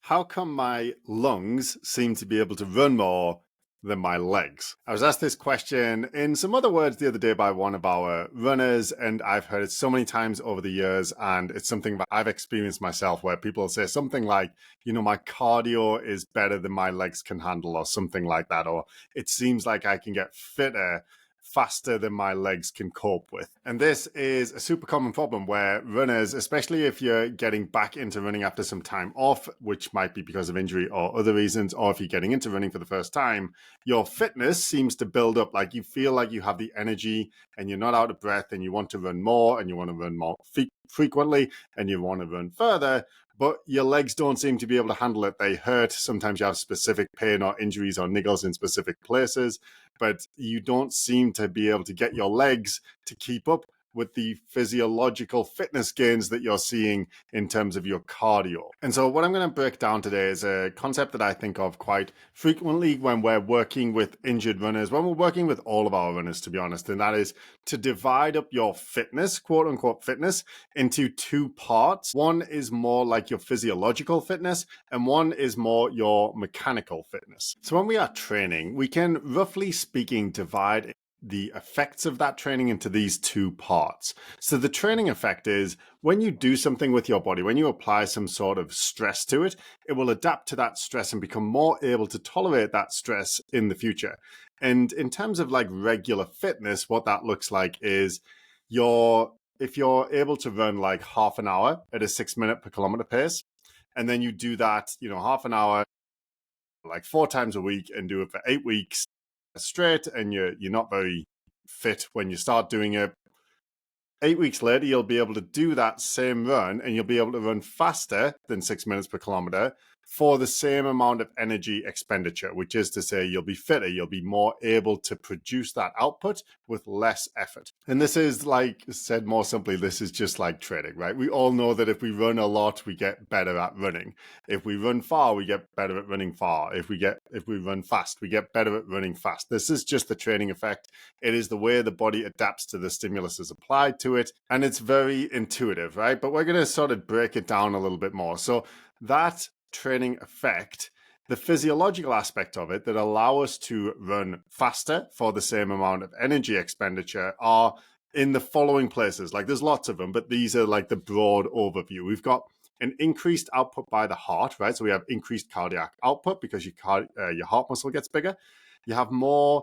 How come my lungs seem to be able to run more than my legs? I was asked this question in some other words the other day by one of our runners, and I've heard it so many times over the years, and it's something that I've experienced myself where people say something like, my cardio is better than my legs can handle, or something like that, or it seems like I can get fitter faster than my legs can cope with. And this is a super common problem where runners, especially if you're getting back into running after some time off, which might be because of injury or other reasons, or if you're getting into running for the first time, your fitness seems to build up. Like you feel like you have the energy and you're not out of breath and you want to run more and you want to run more frequently and you want to run further, but your legs don't seem to be able to handle it. They hurt. Sometimes you have specific pain or injuries or niggles in specific places, but you don't seem to be able to get your legs to keep up with the physiological fitness gains that you're seeing in terms of your cardio. And so what I'm going to break down today is a concept that I think of quite frequently when we're working with injured runners, when we're working with all of our runners, to be honest, and that is to divide up your fitness, quote unquote fitness, into two parts. One is more like your physiological fitness, and one is more your mechanical fitness. So when we are training, we can, roughly speaking, divide the effects of that training into these two parts. So the training effect is when you do something with your body, when you apply some sort of stress to it, it will adapt to that stress and become more able to tolerate that stress in the future. And in terms of like regular fitness, what that looks like is if you're able to run like half an hour at a 6 minute per kilometer pace, and then you do that, half an hour like 4 times a week and do it for 8 weeks straight, and you're not very fit when you start doing it. 8 weeks later, you'll be able to do that same run and you'll be able to run faster than 6 minutes per kilometer for the same amount of energy expenditure, which is to say you'll be fitter, you'll be more able to produce that output with less effort. And this is, like said more simply, this is just like training, right? We all know that if we run a lot, we get better at running. If we run far, we get better at running far. If we run fast, we get better at running fast. This is just the training effect. It is the way the body adapts to the stimulus is applied to it. And it's very intuitive, right? But we're going to sort of break it down a little bit more. So that training effect, the physiological aspect of it that allow us to run faster for the same amount of energy expenditure are in the following places. Like there's lots of them, but these are like the broad overview. We've got an increased output by the heart, right? So we have increased cardiac output because your heart muscle gets bigger. You have more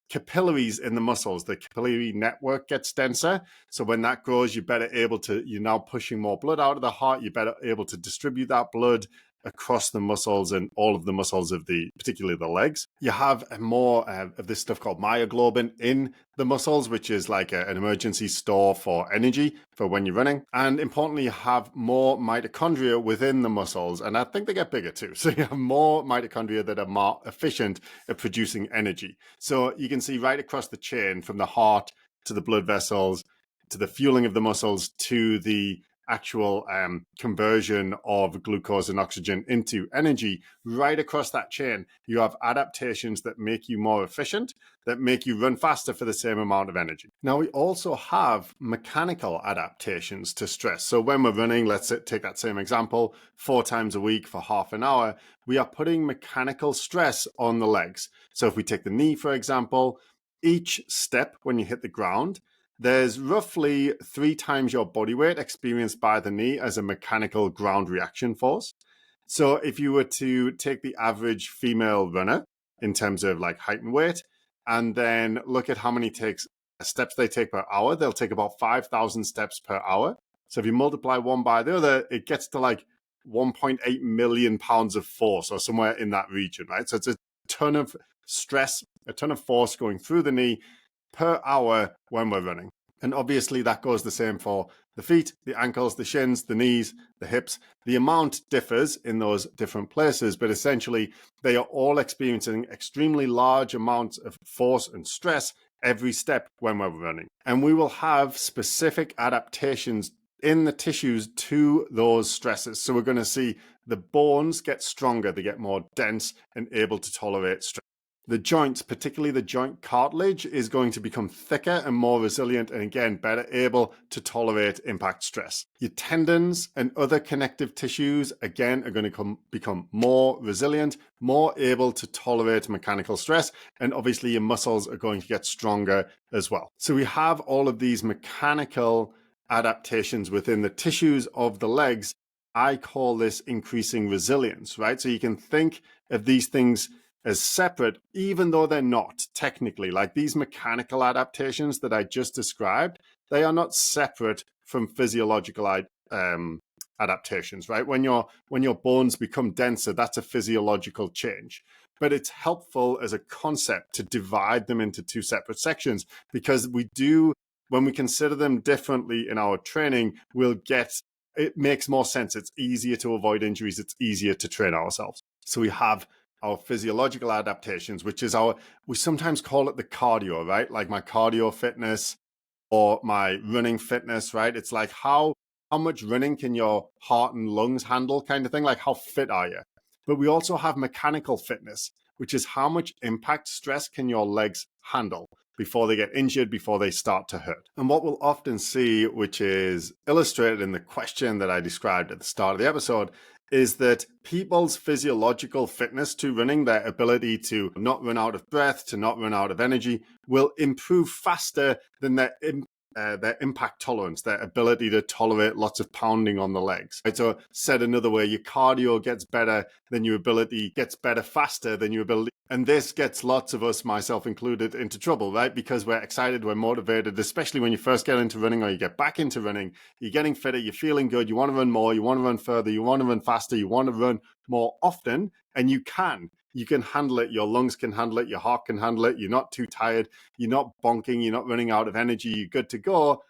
capillaries in the muscles. The capillary network gets denser. So when that grows, you're now pushing more blood out of the heart. You're better able to distribute that blood across the muscles and all of the muscles of particularly the legs. You have more of this stuff called myoglobin in the muscles, which is like an emergency store for energy for when you're running. And importantly, you have more mitochondria within the muscles, and I think they get bigger too. So you have more mitochondria that are more efficient at producing energy. So you can see right across the chain from the heart to the blood vessels, to the fueling of the muscles, to the actual conversion of glucose and oxygen into energy, right across that chain, you have adaptations that make you more efficient, that make you run faster for the same amount of energy. Now, we also have mechanical adaptations to stress. So when we're running, let's take that same example, 4 times a week for half an hour, we are putting mechanical stress on the legs. So if we take the knee, for example, each step when you hit the ground, there's roughly 3 times your body weight experienced by the knee as a mechanical ground reaction force. So if you were to take the average female runner in terms of like height and weight, and then look at how many steps they take per hour, they'll take about 5,000 steps per hour. So if you multiply one by the other, it gets to like 1.8 million pounds of force or somewhere in that region, right? So it's a ton of stress, a ton of force going through the knee per hour when we're running. And obviously that goes the same for the feet, the ankles, the shins, the knees, the hips. The amount differs in those different places, but essentially they are all experiencing extremely large amounts of force and stress every step when we're running. And we will have specific adaptations in the tissues to those stresses. So we're going to see the bones get stronger, they get more dense and able to tolerate stress. the joints, particularly the joint cartilage, is going to become thicker and more resilient, and again, better able to tolerate impact stress. Your tendons and other connective tissues, again, are going to become more resilient, more able to tolerate mechanical stress, and obviously your muscles are going to get stronger as well. So we have all of these mechanical adaptations within the tissues of the legs. I call this increasing resilience, right? So you can think of these things as separate, even though they're not technically. Like these mechanical adaptations that I just described, they are not separate from physiological adaptations, right? When your bones become denser, that's a physiological change. But it's helpful as a concept to divide them into two separate sections, because when we consider them differently in our training, it makes more sense. It's easier to avoid injuries. It's easier to train ourselves. So we have our physiological adaptations, which is we sometimes call it the cardio, right? Like my cardio fitness or my running fitness, right? It's like how much running can your heart and lungs handle, kind of thing, like how fit are you? But we also have mechanical fitness, which is how much impact stress can your legs handle before they get injured, before they start to hurt. And what we'll often see, which is illustrated in the question that I described at the start of the episode, is that people's physiological fitness to running, their ability to not run out of breath, to not run out of energy, will improve faster than their impact tolerance, their ability to tolerate lots of pounding on the legs. Right? So said another way, your cardio gets better, then your ability gets better faster than your ability. And this gets lots of us, myself included, into trouble, right? Because we're excited, we're motivated, especially when you first get into running or you get back into running, you're getting fitter, you're feeling good, you want to run more, you want to run further, you want to run faster, you want to run more often, and you can. You can handle it, your lungs can handle it, your heart can handle it, you're not too tired, you're not bonking, you're not running out of energy, you're good to go,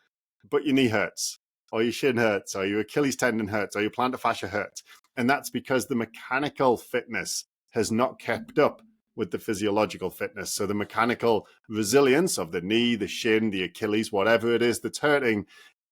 but your knee hurts, or your shin hurts, or your Achilles tendon hurts, or your plantar fascia hurts. And that's because the mechanical fitness has not kept up with the physiological fitness. So the mechanical resilience of the knee, the shin, the Achilles, whatever it is that's hurting,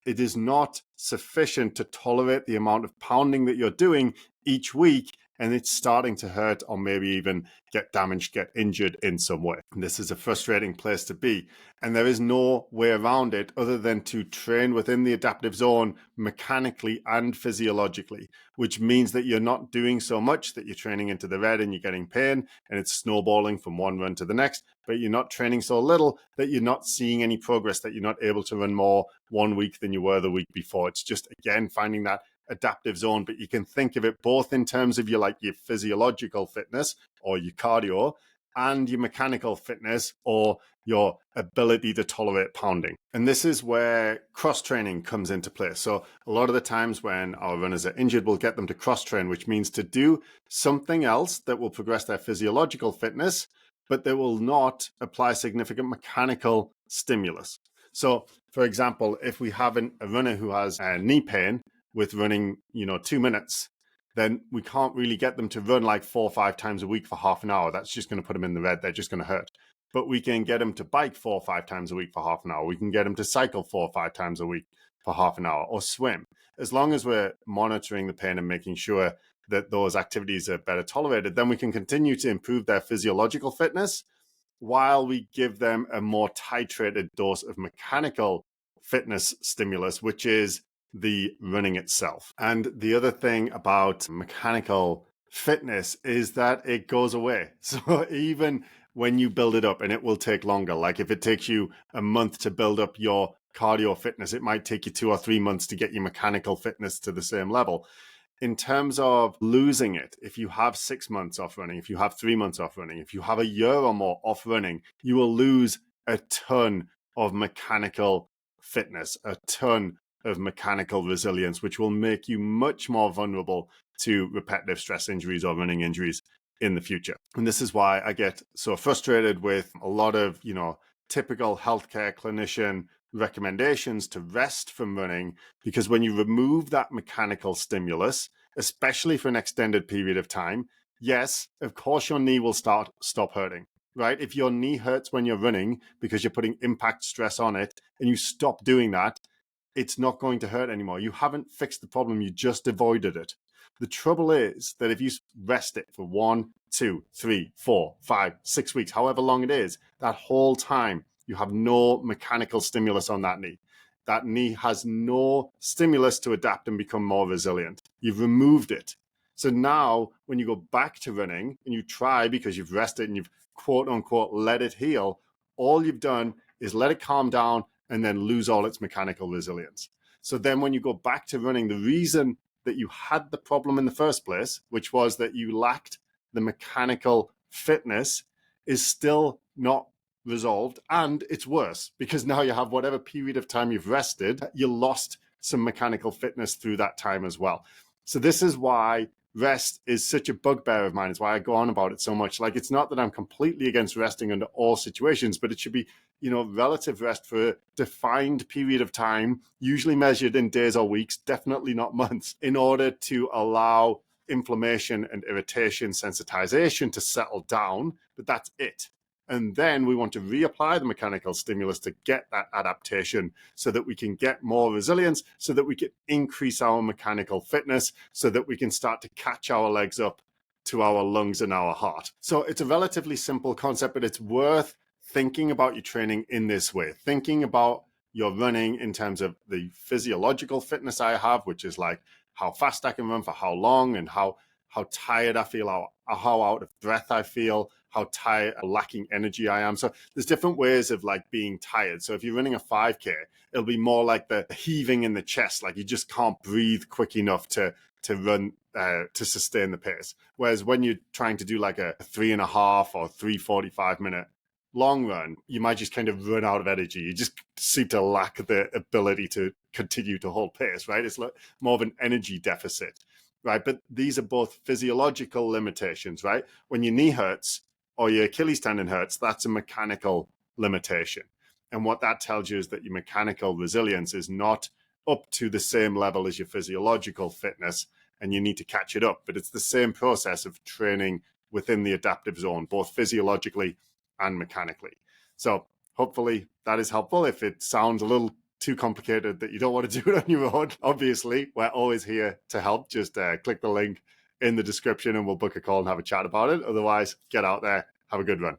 it is not sufficient to tolerate the amount of pounding that you're doing each week, and it's starting to hurt or maybe even get damaged, get injured in some way. And this is a frustrating place to be. And there is no way around it other than to train within the adaptive zone mechanically and physiologically, which means that you're not doing so much that you're training into the red and you're getting pain and it's snowballing from one run to the next, but you're not training so little that you're not seeing any progress, that you're not able to run more one week than you were the week before. It's just, again, finding that adaptive zone, but you can think of it both in terms of your physiological fitness or your cardio and your mechanical fitness or your ability to tolerate pounding. And this is where cross training comes into play. So a lot of the times when our runners are injured, we'll get them to cross train, which means to do something else that will progress their physiological fitness, but they will not apply significant mechanical stimulus. So for example, if we have a runner who has knee pain with running, 2 minutes, then we can't really get them to run like 4 or 5 times a week for half an hour. That's just going to put them in the red. They're just going to hurt. But we can get them to bike 4 or 5 times a week for half an hour. We can get them to cycle 4 or 5 times a week for half an hour, or swim. As long as we're monitoring the pain and making sure that those activities are better tolerated, then we can continue to improve their physiological fitness while we give them a more titrated dose of mechanical fitness stimulus, which is the running itself. And the other thing about mechanical fitness is that it goes away. So even when you build it up, and it will take longer, like if it takes you a month to build up your cardio fitness, it might take you 2 or 3 months to get your mechanical fitness to the same level. In terms of losing it, if you have 6 months off running, if you have 3 months off running, if you have a year or more off running, you will lose a ton of mechanical fitness, a ton of mechanical resilience, which will make you much more vulnerable to repetitive stress injuries or running injuries in the future. And this is why I get so frustrated with a lot of, typical healthcare clinician recommendations to rest from running, because when you remove that mechanical stimulus, especially for an extended period of time, yes, of course your knee will stop hurting, right? If your knee hurts when you're running because you're putting impact stress on it and you stop doing that, it's not going to hurt anymore. You haven't fixed the problem, you just avoided it. The trouble is that if you rest it for 1, 2, 3, 4, 5, 6 weeks, however long it is, that whole time you have no mechanical stimulus on that knee. That knee has no stimulus to adapt and become more resilient. You've removed it. So now when you go back to running and you try because you've rested and you've quote unquote let it heal, all you've done is let it calm down and then lose all its mechanical resilience. So then when you go back to running, the reason that you had the problem in the first place, which was that you lacked the mechanical fitness, is still not resolved, and it's worse because now you have whatever period of time you've rested, you lost some mechanical fitness through that time as well. So this is why rest is such a bugbear of mine. It's why I go on about it so much. Like, it's not that I'm completely against resting under all situations, but it should be, relative rest for a defined period of time, usually measured in days or weeks, definitely not months, in order to allow inflammation and irritation, sensitization to settle down. But that's it. And then we want to reapply the mechanical stimulus to get that adaptation so that we can get more resilience, so that we can increase our mechanical fitness, so that we can start to catch our legs up to our lungs and our heart. So it's a relatively simple concept, but it's worth thinking about your training in this way, thinking about your running in terms of the physiological fitness I have, which is like how fast I can run for how long and how tired I feel, how out of breath I feel, how tired, lacking energy I am. So there's different ways of like being tired. So if you're running a 5K, it'll be more like the heaving in the chest, like you just can't breathe quick enough to run, to sustain the pace. Whereas when you're trying to do like a 3.5 or 3:45-minute long run, you might just kind of run out of energy. You just seem to lack the ability to continue to hold pace, right? It's like more of an energy deficit, right? But these are both physiological limitations, right? When your knee hurts or your Achilles tendon hurts, that's a mechanical limitation. And what that tells you is that your mechanical resilience is not up to the same level as your physiological fitness, and you need to catch it up. But it's the same process of training within the adaptive zone, both physiologically and mechanically. So hopefully that is helpful. If it sounds a little too complicated that you don't want to do it on your own, obviously we're always here to help. Just click the link in the description and we'll book a call and have a chat about it. Otherwise, get out there, have a good run.